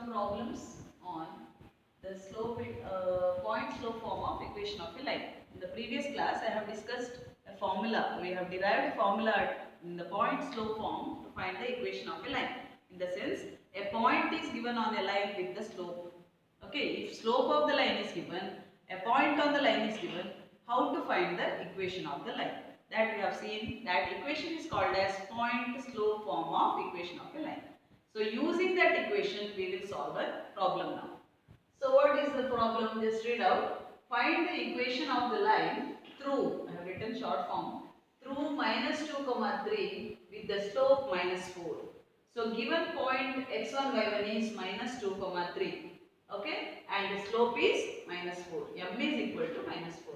some problems on the point slope form of equation of a line. In the previous class, I have discussed a formula. We have derived a formula in the point slope form to find the equation of a line. In the sense, a point is given on a line with the slope. Okay, if slope of the line is given, a point on the line is given, how to find the equation of the line? That we have seen, that equation is called as point slope form of equation of a line. So using that equation, we will solve a problem now. So what is the problem? Just read out. Find the equation of the line through, I have written short form, through minus 2 comma 3 with the slope minus 4. So given point x1 y1 is minus 2 comma 3. Okay, and the slope is minus 4. M is equal to minus 4.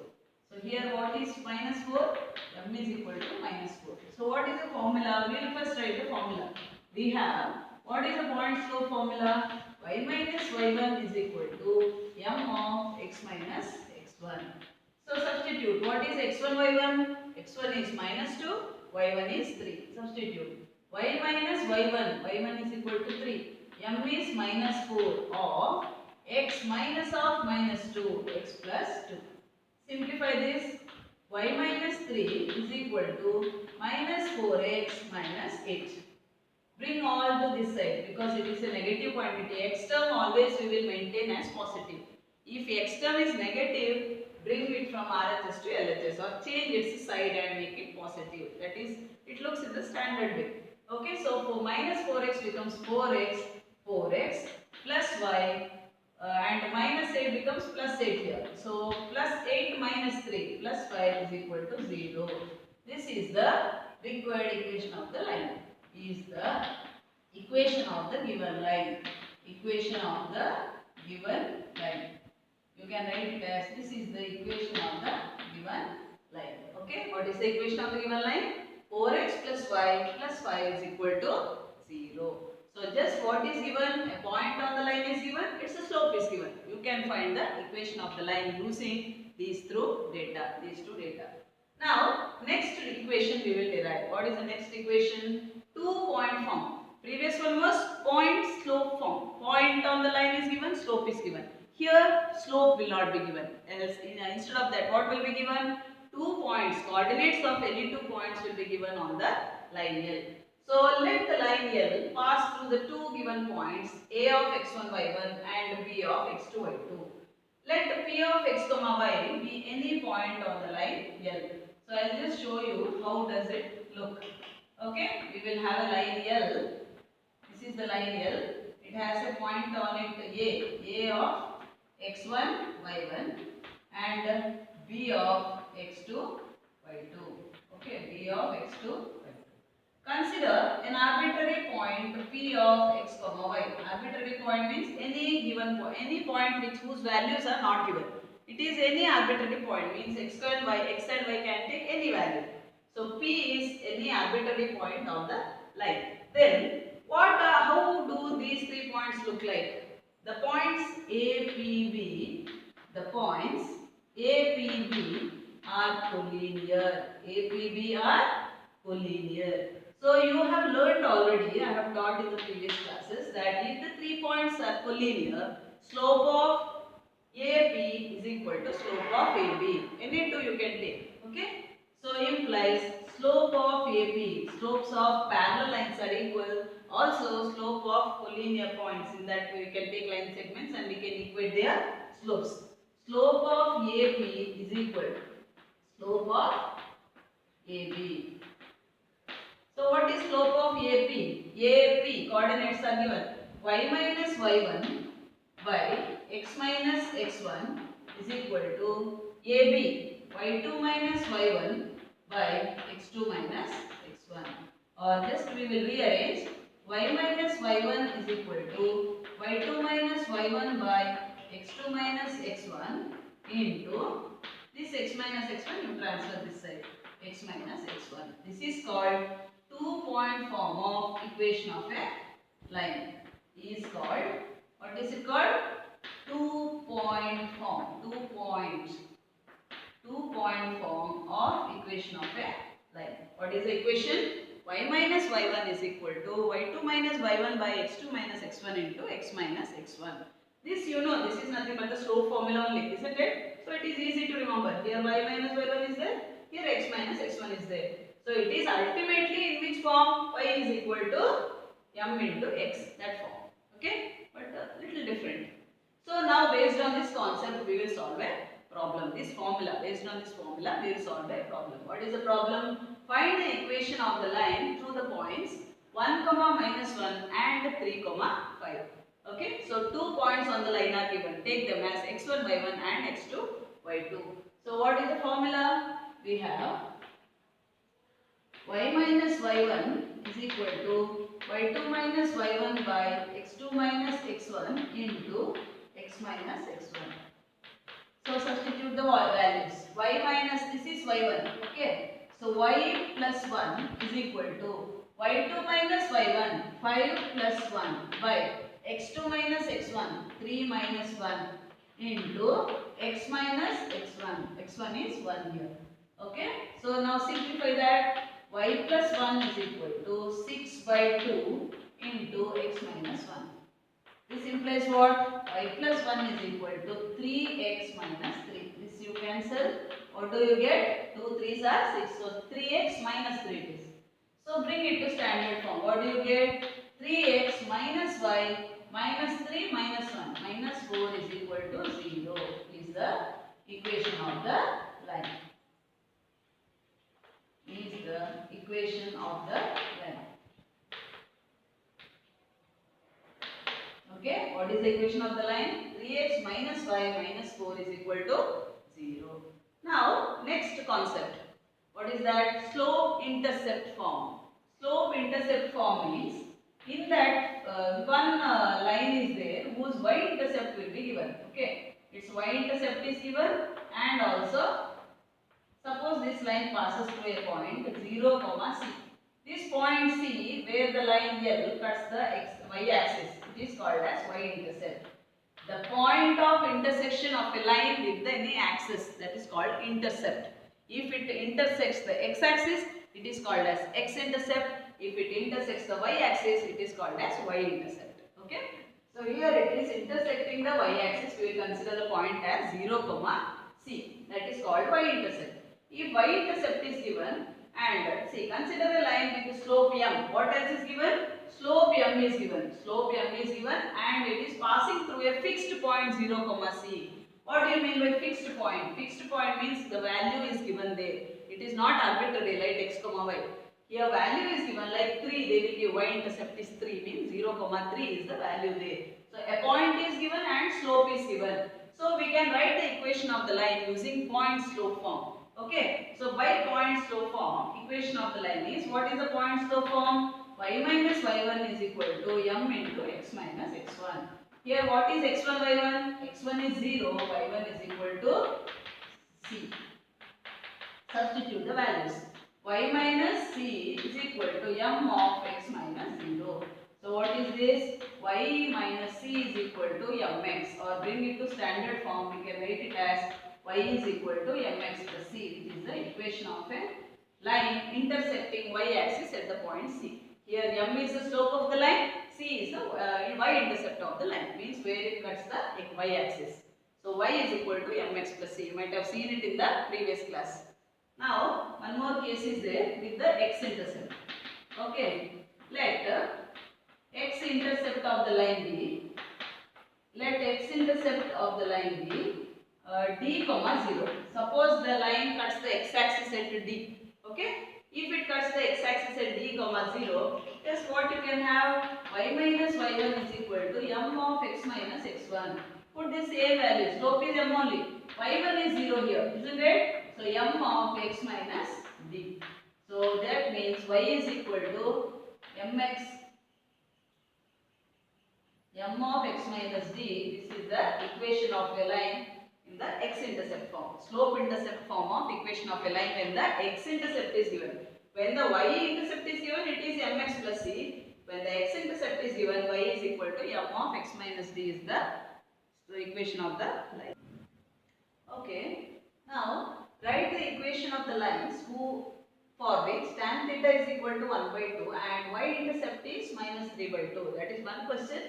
So here what is minus 4? M is equal to minus 4. So what is the formula? We will first write the formula. We have, what is the point slope formula? Y minus y1 is equal to M of x minus x1. So substitute. What is x1 y1? x1 is minus 2, y1 is 3. Substitute. Y minus y1, y1 is equal to 3. M is minus 4 of x minus of minus 2, x plus 2. Simplify this. Y minus 3 is equal to minus 4x minus 8. Bring all to this side because it is a negative quantity. X term always we will maintain as positive. If x term is negative, bring it from RHS to LHS or change its side and make it positive. That is, it looks in the standard way. Okay, so for minus 4x becomes 4x plus y and minus 8 becomes plus 8 here. So plus 8 minus 3 plus 5 is equal to 0. This is the required equation of the line. Is the equation of the given line. Equation of the given line. You can write it as this is the equation of the given line. Okay, what is the equation of the given line? 4x plus y plus 5 is equal to 0. So just what is given? A point on the line is given, its slope is given. You can find the equation of the line using these two data. Now, next equation we will derive. What is the next equation? 2-point form. Previous one was point slope form. Point on the line is given, slope is given. Here, slope will not be given. Else, instead of that, what will be given? 2 points. Coordinates of any 2 points will be given on the line L. So, let the line L pass through the 2 given points A of x1, y1 and B of x2, y2. Let P of x, y be any point on the line L. So, I will just show you how does it look. Okay, we will have a line L. This is the line L. It has a point on it A of x1, y1 and B of x2, y2. Okay, B of x2, y2. Consider an arbitrary point P of x, y. Arbitrary point means any given point, any point whose values are not given. It is any arbitrary point, means x and y can take any value. So P is any arbitrary point on the line. Then how do these 3 points look like? The points A, P, B, are collinear. A, P, B are collinear. So you have learned already, I have taught in the previous classes, that if the 3 points are collinear, slope of AP is equal to slope of AB. Any two you can take. Okay? So implies slope of AP, slopes of parallel lines are equal. Also slope of collinear points. In that way we can take line segments and we can equate their slopes. Slope of AP is equal to slope of AB. So what is slope of AP? AP coordinates are given. Y minus y1 by x minus x1 is equal to AB. Y2 minus y1 by x2 minus x1. Or just we will rearrange. Y minus y1 is equal to y2 minus y1 by x2 minus x1 into this x minus x1, you transfer this side, x minus x1. This is called 2-point form of equation of a line. Is called, what is it called? 2-point form. 2-point form of equation of a line. What is the equation? y minus y1 is equal to y2 minus y1 by x2 minus x1 into x minus x1. This you know, this is nothing but the slope formula only, isn't it? So it is easy to remember. Here y minus y1 is there, here x minus x1 is there. So it is ultimately in which form? Y is equal to m into x, that form. Okay, but a little different. So now based on this concept we will solve a problem. This formula, based on this formula we will solve a problem. What is the problem? Find the equation of the line through the points 1, minus 1 and 3, 5. Okay, so 2 points on the line are given. Take them as x1, y1 and x2, y2. So what is the formula? We have y minus y1 is equal to y2 minus y1 by x2 minus x1 into x minus x1. So substitute the values. Y minus, this is y1. Okay. So y plus 1 is equal to y2 minus y1 5 plus 1 by x2 minus x1 3 minus 1 into x minus x1. x1 is 1 here. Okay. So now simplify that. Y plus 1 is equal to 6 by 2 into x minus 1. This implies what? Y plus 1 is equal to 3x minus 3. This you cancel. What do you get? 2 3s are 6. So 3x minus 3 it is. So bring it to standard form. What do you get? 3x minus y minus 3 minus 1 minus 4 is equal to 0 is the equation of the line. Is the equation of the line. Okay, what is the equation of the line? 3x minus y minus 4 is equal to 0. Now, next concept. What is that? Slope intercept form. Slope intercept form means in that one line is there whose y-intercept will be given. Okay, its y-intercept is given and also suppose this line passes through a point 0, c. This point C where the line L cuts the y-axis, it is called as y-intercept. The point of intersection of a line with any axis, that is called intercept. If it intersects the x-axis, it is called as x-intercept. If it intersects the y-axis, it is called as y-intercept. Okay. So here it is intersecting the y-axis. We will consider the point as 0, c. That is called y-intercept. If y-intercept is given and see, consider a line with slope m. What else is given? Slope m is given. Slope m is given and it is passing through a fixed point 0, c. What do you mean by fixed point? Fixed point means the value is given there. It is not arbitrary like x, y. Here value is given like 3. They will give y-intercept is 3 means 0, 3 is the value there. So a point is given and slope is given. So we can write the equation of the line using point slope form. Okay, so by point slope form, equation of the line is, what is the point slope form? Y minus y1 is equal to m into x minus x1. Here what is x1, y1? x1 is 0, y1 is equal to c. Substitute the values. Y minus c is equal to m of x minus 0. So what is this? Y minus c is equal to mx, or bring it to standard form, we can write it as y is equal to mx plus c, which is the equation of a line intersecting y-axis at the point C. Here m is the slope of the line, c is the y-intercept of the line, means where it cuts the y-axis. So y is equal to mx plus c. You might have seen it in the previous class. Now one more case is there with the x-intercept. Okay, let x-intercept of the line be, let x-intercept of the line be d, 0. Suppose the line cuts the x-axis at d. Okay. If it cuts the x-axis at d, 0, just what you can have, y minus y1 is equal to m of x minus x1. Put the same value. Slope is m only. y1 is 0 here, isn't it? So m of x minus d. So that means y is equal to mx m of x minus d. This is the equation of a line in the x-intercept form. Slope-intercept form of equation of a line when the x-intercept is given. When the y-intercept is given, it is mx plus c. When the x-intercept is given, y is equal to m of x minus d is the equation of the line. Okay. Now, write the equation of the lines for which tan theta is equal to 1 by 2 and y-intercept is minus 3 by 2. That is one question.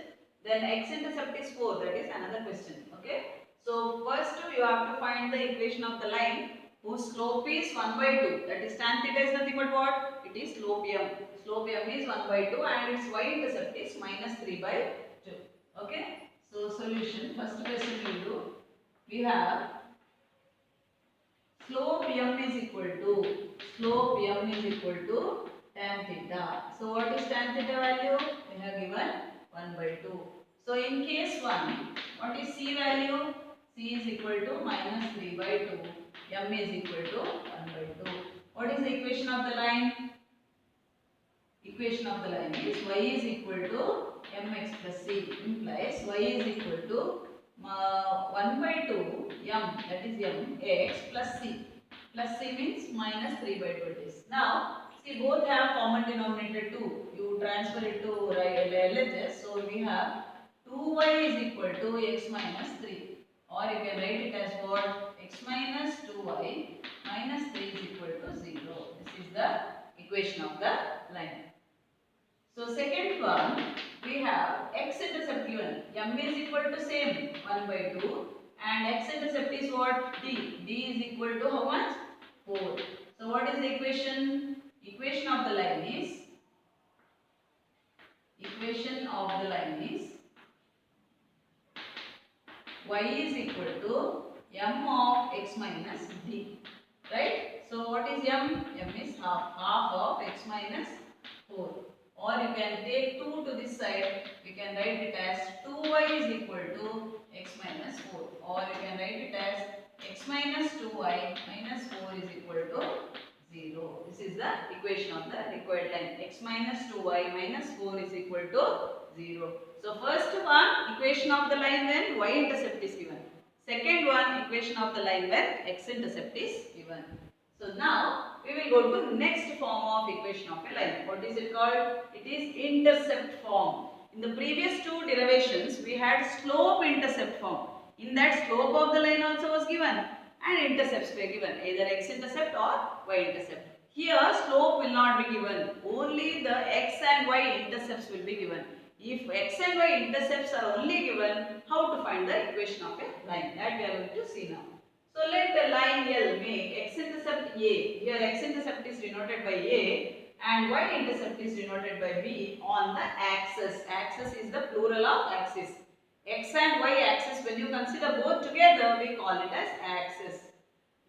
Then x-intercept is 4. That is another question. Okay. So first you have to find the equation of the line whose slope is 1 by 2. That is tan theta is nothing but what? It is slope m. Slope m is 1 by 2 and its y-intercept is minus 3 by 2. Okay. So solution, first question we will do. We have slope m is equal to tan theta. So what is tan theta value? We have given 1 by 2. So in case 1, what is C value? C is equal to minus 3 by 2. M is equal to 1 by 2. What is the equation of the line? Equation of the line is y is equal to mx plus c, implies y is equal to 1 by 2 m, that is m, x plus c. Plus c means minus 3 by 2 it is. Now see, both have common denominator 2. You transfer it to LHS. So we have 2y is equal to x minus 3, or you can write it as what? X minus 2y minus 3 is equal to 0. This is the equation of the line. So second one, we have x-intercept given. M is equal to same 1 by 2 and x-intercept is what? D. D is equal to how much? 4. So what is the equation? Equation of the line is y is equal to m of x minus d. Right? So what is m? M is half of x minus 4. Or you can take 2 to this side, we can write it as 2y is equal to x minus 4. Or you can write it as x minus 2y minus 4 is equal to 0. This is the equation of the required line. X minus 2y minus 4 is equal to 0. So first one, equation of the line when y-intercept is given. Second one, equation of the line when x-intercept is given. So now we will go to next form of equation of a line. What is it called? It is intercept form. In the previous two derivations, we had slope intercept form. In that, slope of the line also was given and intercepts were given, either x-intercept or y-intercept. Here, slope will not be given. Only the x and y intercepts will be given. If x and y intercepts are only given, how to find the equation of a line? That we are going to see now. So let the line L make x-intercept A. Here x-intercept is denoted by A and y-intercept is denoted by B on the axis. Axis is the plural of axis. X and y axis, when you consider both together, we call it as axis.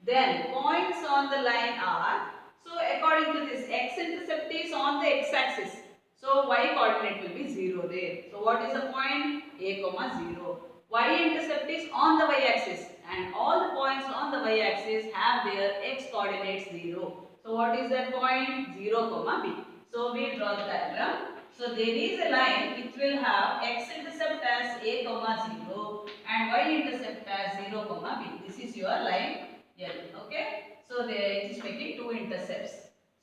Then points on the line are, so according to this, x-intercept is on the x-axis. So y coordinate will be 0 there. So what is the point? A, 0. Y-intercept is on the y-axis and all the points on the y-axis have their x coordinates 0. So what is that point? 0, B. So we draw the diagram. So there is a line which will have x-intercept as A, 0 and y-intercept as 0, B. This is your line L. Okay. So there it is making two intercepts.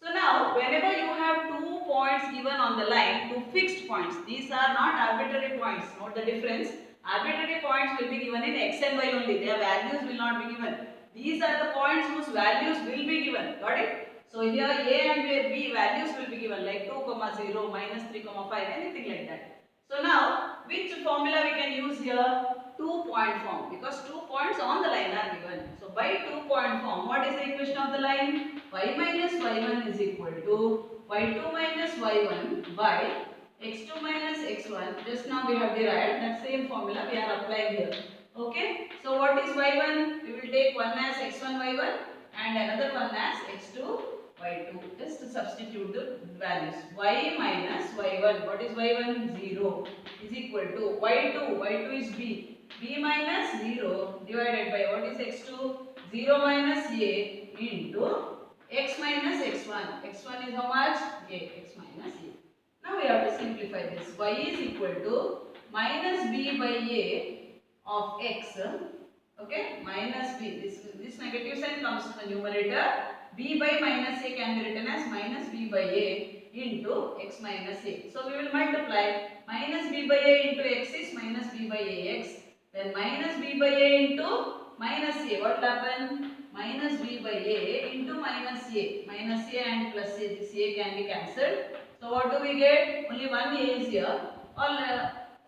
So now whenever you have 2 points given on the line, 2 fixed points, these are not arbitrary points. Note the difference. Arbitrary points will be given in x and y only. Their values will not be given. These are the points whose values will be given. Got it? So here A and B values will be given like 2, 0, minus 3, 5, anything like that. So now which formula we can use here? 2-point form, because 2 points on the line are given. So by 2-point form, what is the equation of the line? Y minus y1 is equal to y2 minus y1 by x2 minus x1. Just now we have derived that same formula we are applying here. Okay. So what is y1? We will take one as x1 y1 and another one as x2 y2. Just substitute the values. Y minus y1. What is y1? 0 is equal to y2. y2 is b. b minus 0 divided by what is x2? 0 minus a into x minus x1. x1 is how much? A. X minus a. Now we have to simplify this. Y is equal to minus b by a of x. Okay, minus b. This negative sign comes to the numerator. B by minus a can be written as minus b by a into x minus a. So we will multiply minus b by a into x is minus b by ax. Then minus b by a into minus a. What will happen? minus b by a into minus a. Minus a and plus a, this a can be cancelled. So what do we get? Only one a is here.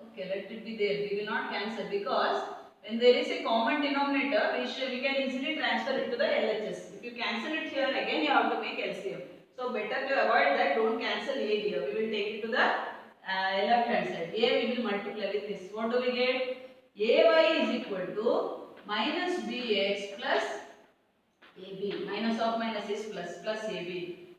Okay, let it be there. We will not cancel because when there is a common denominator, we can easily transfer it to the LHS. If you cancel it here, again you have to make LCM. So better to avoid that, don't cancel a here. We will take it to the left hand side. A we will multiply with this. What do we get? Ay is equal to minus bx plus ab. Minus of minus is plus ab.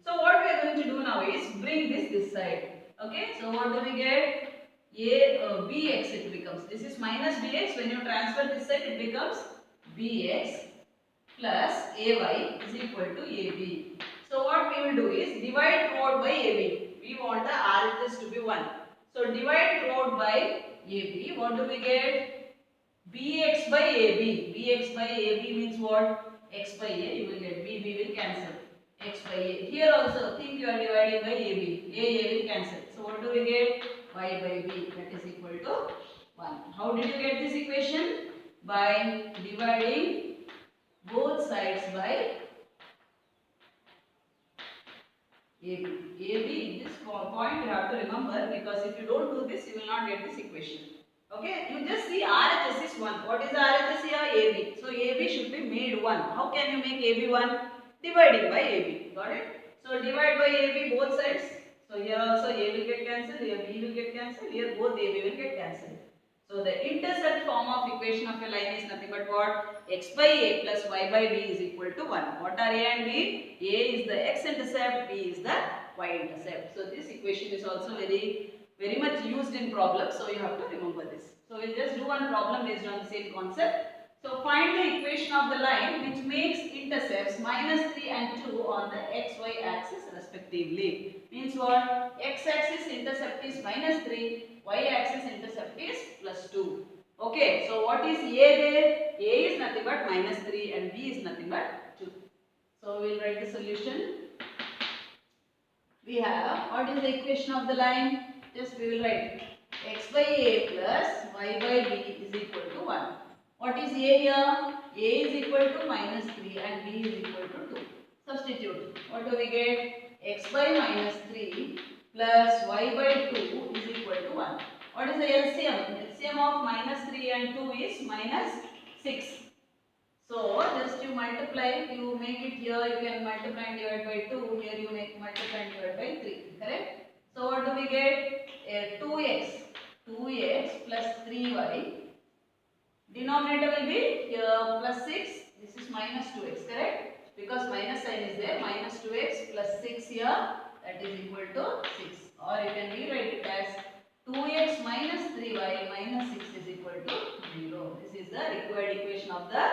So what we are going to do now is bring this side. Okay. So what do we get? Bx it becomes. This is minus bx. When you transfer this side, it becomes bx plus ay is equal to ab. So what we will do is divide throughout by ab. We want the RHS to be 1. So divide throughout by ab. What do we get? Bx by ab. Bx by ab means what? X by a. You will get b will cancel. X by a. Here also think you are dividing by ab. A will cancel. So what do we get? Y by b, that is equal to 1. How did you get this equation? By dividing both sides by AB. AB in this point you have to remember, because if you don't do this, you will not get this equation. Okay, you just see RHS is 1. What is RHS here? AB. So AB should be made 1. How can you make AB 1? Dividing by AB. Got it? So divide by AB both sides. So here also A will get cancelled, here B will get cancelled, here both AB will get cancelled. So the intercept form of equation of a line is nothing but what? X by A plus Y by B is equal to 1. What are A and B? A is the X intercept, B is the Y intercept. So this equation is also very much used in problems, so you have to remember this. So we'll just do one problem based on the same concept. So find the equation of the line which makes intercepts minus 3 and 2 on the xy axis respectively. Means what? X axis intercept is minus 3, y axis intercept is plus 2. Okay, so what is A there? A is nothing but minus 3 and B is nothing but 2. So we will write the solution. We have, what is the equation of the line? Just we will write x by A plus y by B is equal to 1. What is A here? A is equal to minus 3 and B is equal to 2. Substitute. What do we get? X by minus 3 plus y by 2 is equal to 1. What is the LCM? LCM of minus 3 and 2 is minus 6. So just you multiply, you make it here, you can multiply and divide by 2, here you make multiply and divide by 3, correct? So what do we get? 2x plus 3y. Denominator will be here plus 6, this is minus 2x, correct? Because minus sign is there, minus 2x plus 6 here, that is equal to 6. Or you can rewrite it as 2x minus 3y minus 6 is equal to 0. This is the required equation of the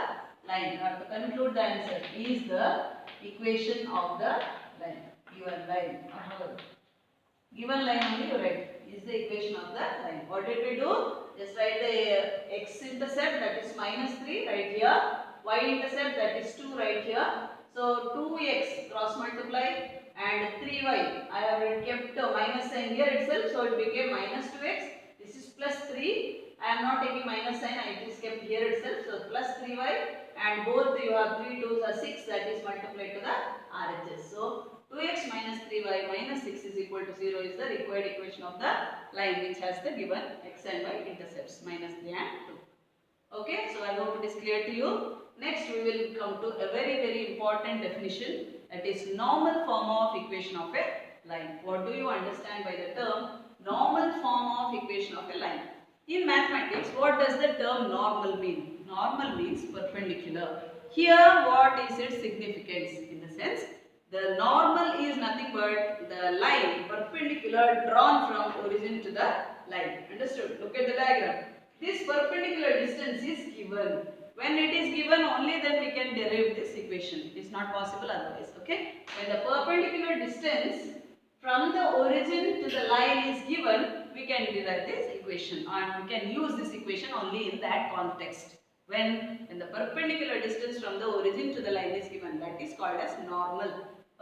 line. You have to conclude the answer. Is the equation of the line. Given line. Given line only you write. Is the equation of the line. What did we do? Just write the x-intercept, that is minus 3 right here. Y-intercept, that is 2 right here. So 2x cross multiply and 3y. I have kept a minus sign here itself, so it became minus 2x. This is plus 3. I am not taking minus sign, I just kept here itself. So plus 3y and both you have 3 2s are 6, that is multiplied to the RHS. So 2x minus 3y minus 6 is equal to 0 is the required equation of the line which has the given x and y intercepts minus 3 and 2. Okay, so I hope it is clear to you. Next we will come to a very important definition, that is normal form of equation of a line. What do you understand by the term normal form of equation of a line? In mathematics, what does the term normal mean? Normal means perpendicular. Here what is its significance? In the sense, the normal is nothing but the line perpendicular drawn from origin to the line. Understood? Look at the diagram. This perpendicular distance is given. When it is given, only then we can derive this equation. It is not possible otherwise. Okay? When the perpendicular distance from the origin to the line is given, we can derive this equation, and we can use this equation only in that context. When the perpendicular distance from the origin to the line is given, that is called as normal.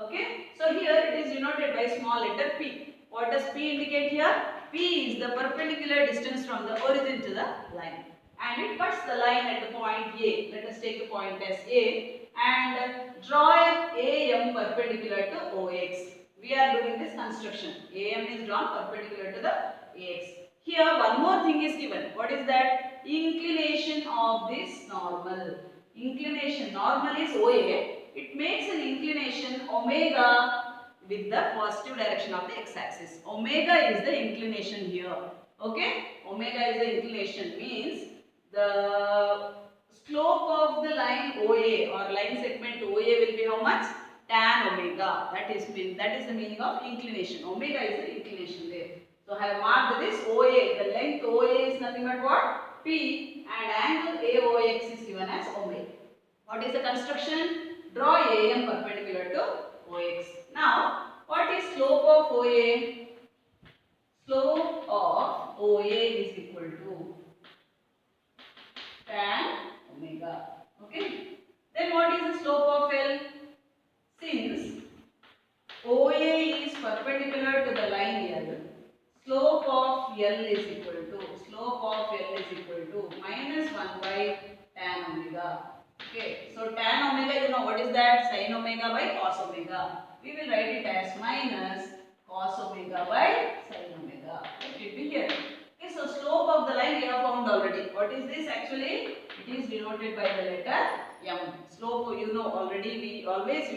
Okay? So here it is denoted by small letter p. What does p indicate here? P is the perpendicular distance from the origin to the line. And it cuts the line at the point A. Let us take the point as A. and draw an AM perpendicular to OX. We are doing this construction. AM is drawn perpendicular to the AX. Here one more thing is given. What is that? Inclination of this normal. Inclination. Normal is OA. It makes an inclination omega with the positive direction of the x-axis. Omega is the inclination here. Okay? Omega is the inclination, means the slope of the line OA or line segment OA will be how much? Tan omega. That is the meaning of inclination. Omega is the inclination there. So I have marked this OA. The length OA is nothing but what? P, and angle AOX is given as omega. What is the construction? Draw AM perpendicular to OX. Now, what is slope of OA? Slope of OA is equal to tan omega. Okay. Then what is the slope of L? Since OA is perpendicular to the line L, slope of L is equal to minus 1 by tan omega. Okay. So tan omega, you know what is that? Sin omega by cos omega. We will write it as minus cos omega by sin omega. Let it be here. Okay, so slope of the line we have found already. What is this actually? It is denoted by the letter M. Slope, you know already, we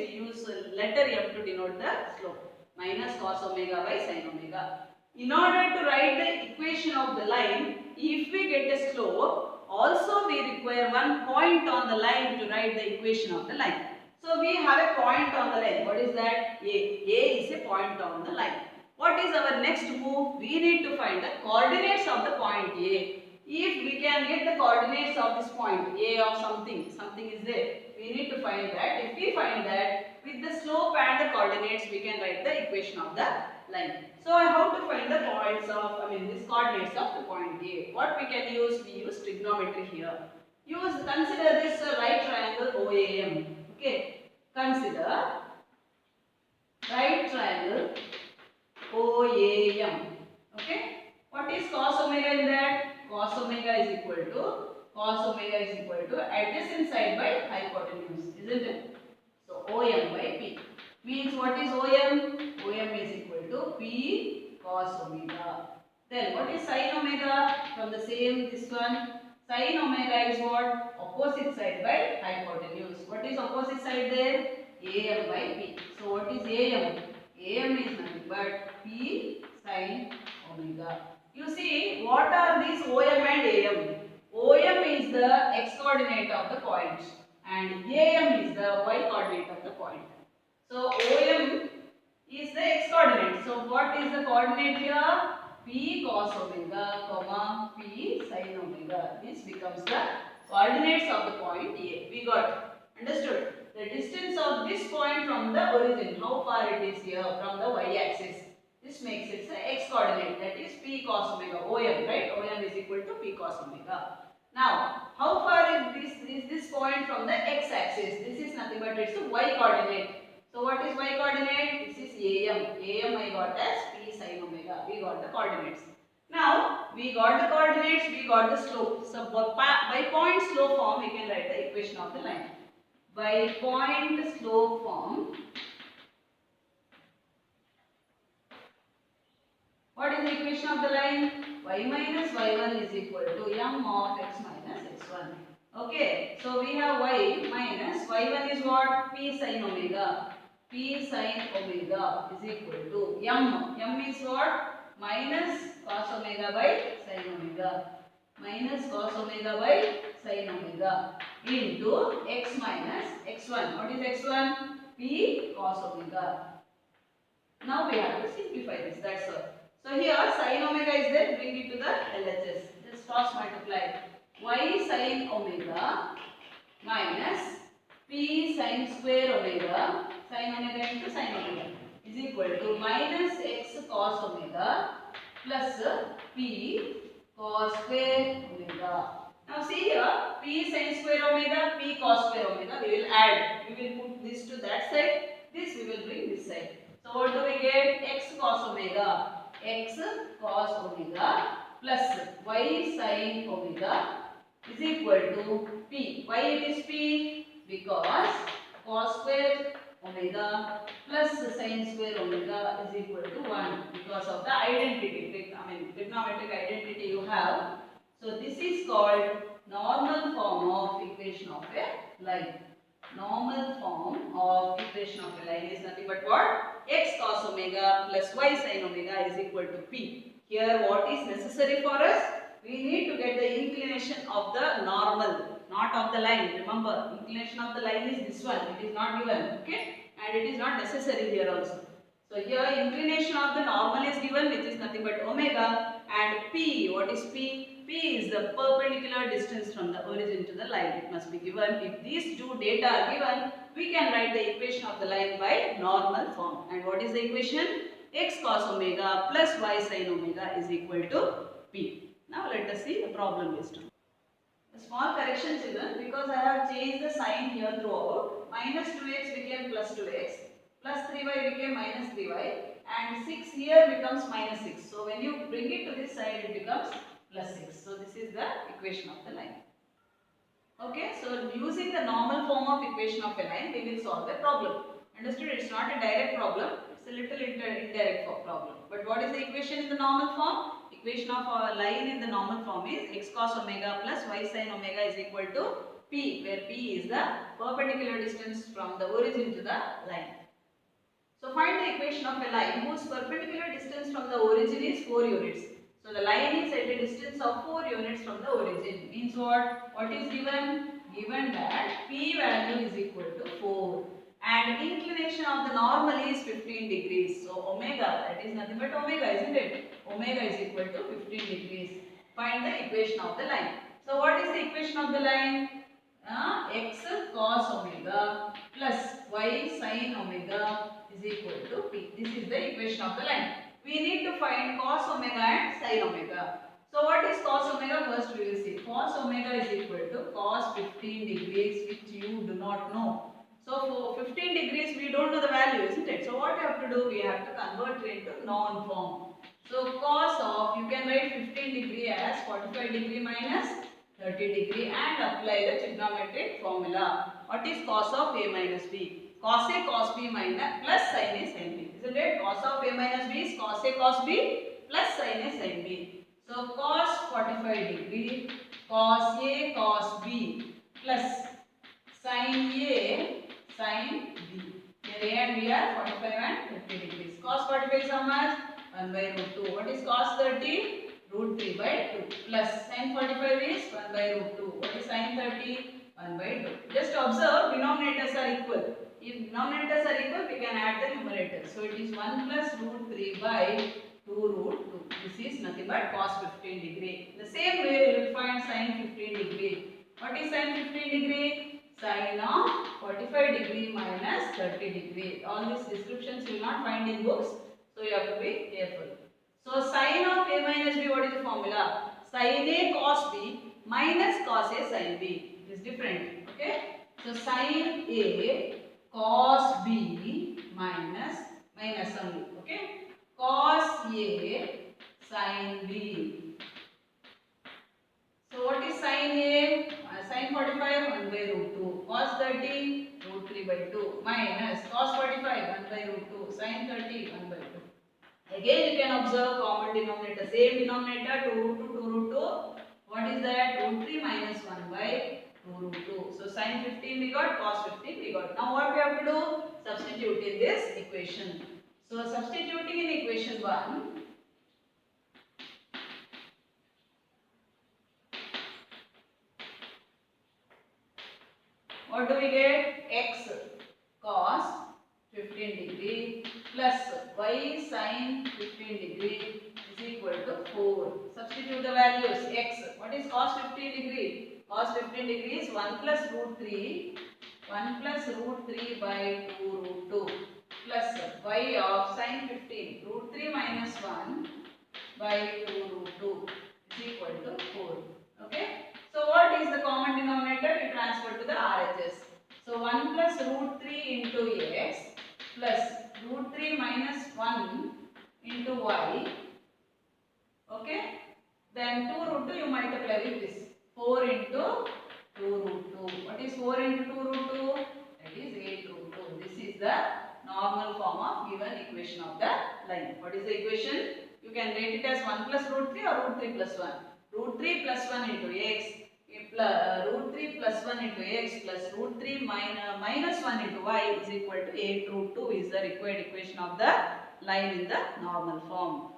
use letter M to denote the slope. Minus cos omega by sin omega. In order to write the equation of the line, if we get a slope, also we require one point on the line to write the equation of the line. So we have a point on the line. What is that? A. A is a point on the line. What is our next move? We need to find the coordinates of the point A. If we can get the coordinates of this point A of something is there, we need to find that. If we find that, with the slope and the coordinates, we can write the equation of the line. So how to find the points of, these coordinates of the point A? What we can use? We use trigonometry here. Consider this right triangle OAM. Okay. Consider right triangle OAM. Okay. What is cos omega in that? Cos omega is equal to adjacent side by hypotenuse, isn't it? So OM by P. Means what is OM? OM is equal to P cos omega. Then what is sin omega? From the same this one. Sin omega is what? Opposite side by hypotenuse. What is opposite side there? AM by P. So what is AM? AM is nothing but P sin omega. You see, what are these OM and AM? OM is the x coordinate of the point and AM is the y coordinate of the point. So OM is the x coordinate. So what is the coordinate here? P cos omega, comma P sin omega. This becomes the coordinates of the point A. We got understood. The distance of this point from the origin, how far it is here from the y-axis. This makes it the x coordinate, that is P cos omega, OM, right? OM is equal to P cos omega. Now, how far is this point from the x-axis? This is nothing but it's the y coordinate. So what is y coordinate? This is AM. AM I got as P sin omega. We got the coordinates. Now, we got the coordinates, we got the slope. So by point slope form, we can write the equation of the line. By point slope form, what is the equation of the line? Y minus y1 is equal to m of x minus x1. Okay, so we have y minus y1 is what? P sin omega. P sin omega is equal to m. M is what? Minus cos omega by sin omega. Minus cos omega by sin omega into x minus x1. What is x1? P cos omega. Now we have to simplify this. That's all. So here sin omega is there, bring it to the LHS. Just cross multiply. Y sin omega minus P sin square omega, sin omega into sin omega is equal to minus x cos omega plus P cos square omega. Now see here, P sin square omega, P cos square omega, we will add. We will put this to that side, this we will bring this side. So what do we get? X cos omega. X cos omega plus y sin omega is equal to P. Why it is P? because cos square omega plus sin square omega is equal to 1 because of the identity, I mean trigonometric identity you have. So this is called normal form of equation of a line. Normal form of equation of a line is nothing but what? X cos omega plus y sin omega is equal to P. Here what is necessary for us? We need to get the inclination of the normal, not of the line. Remember, inclination of the line is this one. It is not given, okay? And it is not necessary here also. So here inclination of the normal is given, which is nothing but omega, and P. What is P? P is the perpendicular distance from the origin to the line. It must be given. If these two data are given, we can write the equation of the line by normal form. And what is the equation? X cos omega plus y sin omega is equal to P. Now let us see the problem list. A small correction children, because I have changed the sign here throughout. Minus 2x became plus 2x, plus 3y became minus 3y, and 6 here becomes minus 6. So when you bring it to this side, it becomes plus 6. So this is the equation of the line. Okay, so using the normal form of equation of a line, we will solve a problem. Understood? It's not a direct problem, it's a little indirect problem. But what is the equation in the normal form? Equation of a line in the normal form is x cos omega plus y sin omega is equal to P, where P is the perpendicular distance from the origin to the line. So find the equation of a line whose perpendicular distance from the origin is 4 units. So the line is at a distance of 4 units from the origin. Means what? What is given? Given that P value is equal to 4. And inclination of the normal is 15 degrees. So omega, that is nothing but omega, isn't it? Omega is equal to 15 degrees. Find the equation of the line. So what is the equation of the line? X cos omega plus y sin omega is equal to P. This is the equation of the line. We need to find cos omega and sin omega. So what is cos omega? First we will see. Cos omega is equal to cos 15 degrees, which you do not know. So for 15 degrees we don't know the value, isn't it? So what we have to do? We have to convert it into known form. So cos of, you can write 15 degree as 45 degree minus 30 degree and apply the trigonometric formula. What is cos of A minus B? Cos A cos B minus plus sin A sin B. Isn't it? Cos of A minus B is cos A cos B plus sin A sin B. So cos 45 degree cos A cos B plus sin A sin B. Here A and B are 45 and 50 degrees. Cos 45 is how much? 1 by root 2. What is cos 30? Root 3 by 2. Plus sin 45 is 1 by root 2. What is sin 30? 1 by 2. Just observe, denominators are equal. If denominators are equal, we can add the numerator. So it is 1 plus root 3 by 2 root 2. This is nothing but cos 15 degree. The same way we will find sin 15 degree. What is sin 15 degree? Sin of 45 degree minus 30 degree. All these descriptions you will not find in books. So you have to be careful. So sin of A minus B, what is the formula? Sin A cos B minus cos A sin B. It is different. Okay. So sin A cos B minus only. Okay. Cos A sin B. So what is sin A? Sin 45 1 by root 2. Cos 30 root 3 by 2 minus cos 45 1 by root 2. Sin 30 1 by 2. Again you can observe common denominator. Same denominator 2 root 2 2 root 2. What is that? Root 3 minus 1 by 2 root 2. So sin 15 we got, cos 15 we got. Now what we have to do? Substitute in this equation. So substituting in equation 1. What do we get? X cos 15 degree plus y sin 15 degree is equal to 4. Substitute the values. X. What is cos 15 degree? Cos 15 degree is 1 plus root 3. 1 plus root 3 by 2 root 2 plus y of sin 15 root 3 minus 1 by 2 root 2 is equal to 4. Okay. So what is the common denominator? We transfer to the RHS. So 1 plus root 3 into x plus root 3 minus 1 into y. Okay. Then 2 root 2 you multiply with this. 4 into 2 root 2. What is 4 into 2 root 2? That is 8 root 2. This is the normal form of given equation of the line. What is the equation? You can write it as 1 plus root 3 or root 3 plus 1. Root 3 plus 1 into x, root 3 plus 1 into x plus root 3 minus 1 into y is equal to 8 root 2 is the required equation of the line in the normal form.